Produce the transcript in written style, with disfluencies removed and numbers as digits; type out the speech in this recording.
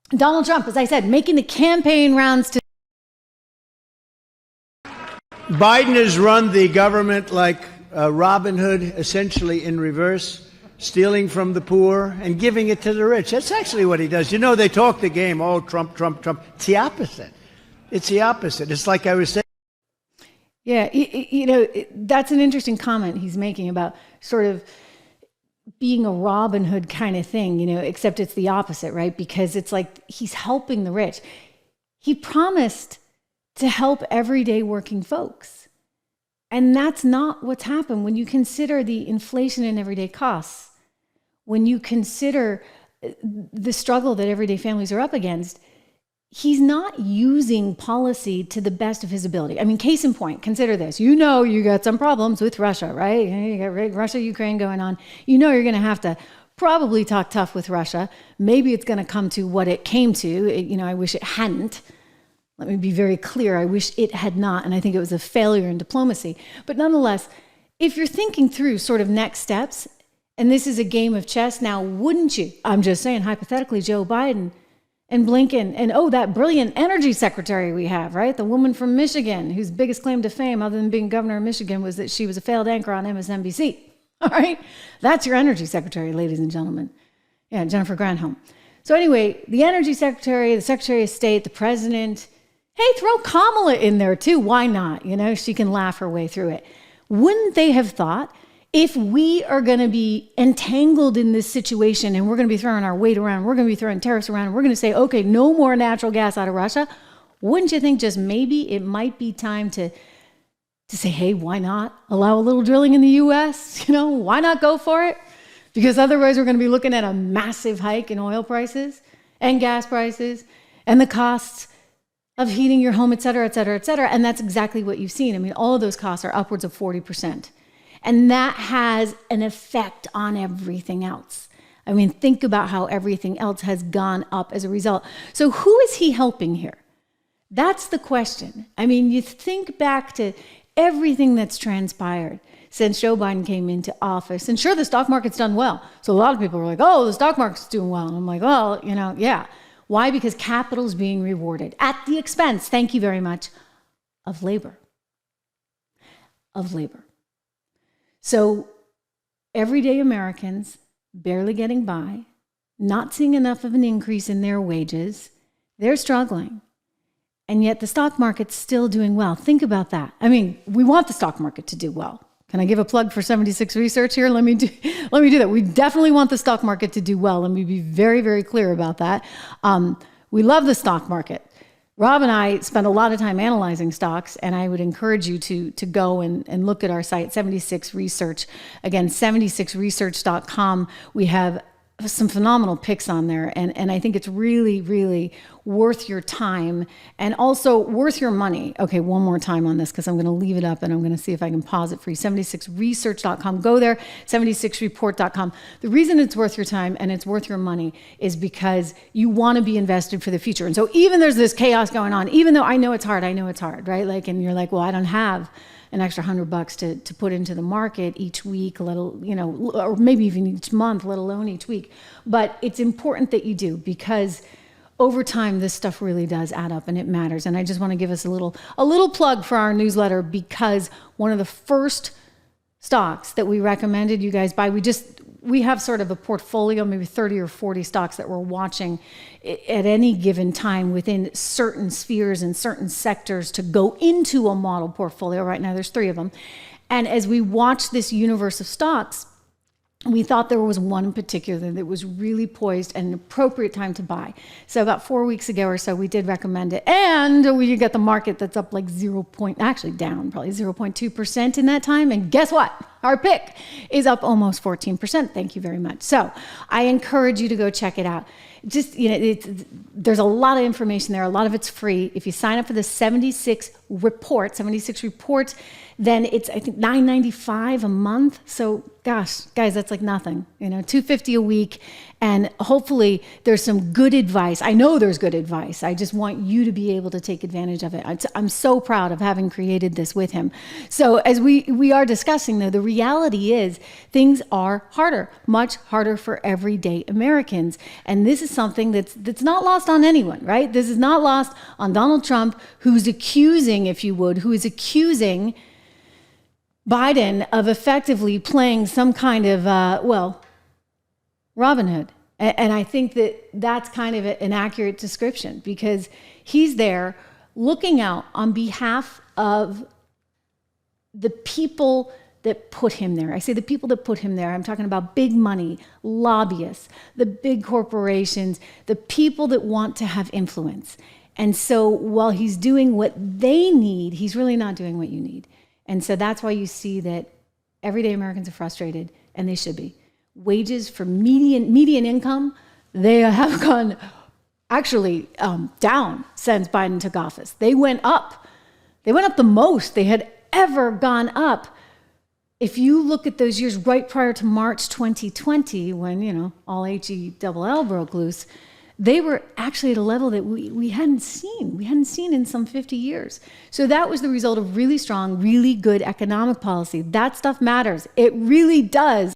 Donald Trump, as I said, making the campaign rounds to Biden has run the government like Robin Hood, essentially in reverse, stealing from the poor and giving it to the rich. That's actually what he does. You know, they talk the game, oh, Trump, Trump, Trump. It's the opposite. It's the opposite. It's like I was saying. Yeah, that's an interesting comment he's making about sort of being a Robin Hood kind of thing, except it's the opposite, right? Because it's like he's helping the rich. He promised to help everyday working folks. And that's not what's happened. When you consider the inflation in everyday costs, when you consider the struggle that everyday families are up against, he's not using policy to the best of his ability. I mean, case in point, consider this. You got some problems with Russia, right? You got Russia-Ukraine going on. You're going to have to probably talk tough with Russia. Maybe it's going to come to what it came to. I wish it hadn't. Let me be very clear. I wish it had not. And I think it was a failure in diplomacy. But nonetheless, if you're thinking through sort of next steps, and this is a game of chess, now wouldn't you? I'm just saying, hypothetically, Joe Biden and Blinken, and that brilliant energy secretary we have, right? The woman from Michigan, whose biggest claim to fame, other than being governor of Michigan, was that she was a failed anchor on MSNBC. All right? That's your energy secretary, ladies and gentlemen. Yeah, Jennifer Granholm. So anyway, the energy secretary, the secretary of state, the president, hey, throw Kamala in there too. Why not? She can laugh her way through it. Wouldn't they have thought, if we are going to be entangled in this situation and we're going to be throwing our weight around, we're going to be throwing tariffs around, and we're going to say, okay, no more natural gas out of Russia, wouldn't you think just maybe it might be time to say, hey, why not allow a little drilling in the U.S.? Why not go for it? Because otherwise we're going to be looking at a massive hike in oil prices and gas prices and the costs of heating your home, et cetera, et cetera, et cetera. And that's exactly what you've seen. I mean, all of those costs are upwards of 40%. And that has an effect on everything else. I mean, think about how everything else has gone up as a result. So who is he helping here? That's the question. I mean, you think back to everything that's transpired since Joe Biden came into office. And sure, the stock market's done well. So a lot of people were like, oh, the stock market's doing well. And I'm like, well, yeah. Why? Because capital's being rewarded at the expense, thank you very much, of labor. So everyday Americans barely getting by, not seeing enough of an increase in their wages, they're struggling. And yet the stock market's still doing well. Think about that. I mean, we want the stock market to do well. Can I give a plug for 76 Research here? Let me do that. We definitely want the stock market to do well. Let me be very, very clear about that. We love the stock market. Rob and I spend a lot of time analyzing stocks, and I would encourage you to go and look at our site, 76 Research. Again, 76research.com. We have some phenomenal picks on there, and I think it's really, really worth your time and also worth your money. Okay, one more time on this because I'm going to leave it up and I'm going to see if I can pause it for you. 76research.com. Go there, 76report.com. The reason it's worth your time and it's worth your money is because you want to be invested for the future. And so even there's this chaos going on, even though I know it's hard, right? And you're like, well, I don't have an extra $100 to put into the market each week, or maybe even each month, let alone each week. But it's important that you do, because over time, this stuff really does add up and it matters. And I just want to give us a little plug for our newsletter, because one of the first stocks that we recommended you guys buy, we have sort of a portfolio, maybe 30 or 40 stocks that we're watching at any given time within certain spheres and certain sectors to go into a model portfolio. Right now, there's 3 of them. And as we watch this universe of stocks, we thought there was one in particular that was really poised and an appropriate time to buy. So about 4 weeks ago or so, we did recommend it. And we get the market that's up like down probably 0.2% in that time. And guess what? Our pick is up almost 14%. Thank you very much. So I encourage you to go check it out. Just, there's a lot of information there. A lot of it's free. If you sign up for the 76 report, then it's, I think, $9.95 a month. So gosh, guys, that's like nothing, $250 a week. And hopefully there's some good advice. I know there's good advice. I just want you to be able to take advantage of it. I'm so proud of having created this with him. So as we are discussing, though, the reality is things are harder, much harder for everyday Americans. And this is something that's not lost on anyone, right? This is not lost on Donald Trump, who's accusing, if you would, who is accusing Biden of effectively playing some kind of, Robin Hood. And I think that that's kind of an accurate description, because he's there looking out on behalf of the people that put him there. I say the people that put him there. I'm talking about big money, lobbyists, the big corporations, the people that want to have influence. And so while he's doing what they need, he's really not doing what you need. And so that's why you see that everyday Americans are frustrated, and they should be. Wages for median income, they have gone actually down since Biden took office. They went up. They went up the most they had ever gone up. If you look at those years right prior to March 2020, when, all HELL broke loose, they were actually at a level that we hadn't seen. We hadn't seen in some 50 years. So that was the result of really strong, really good economic policy. That stuff matters. It really does.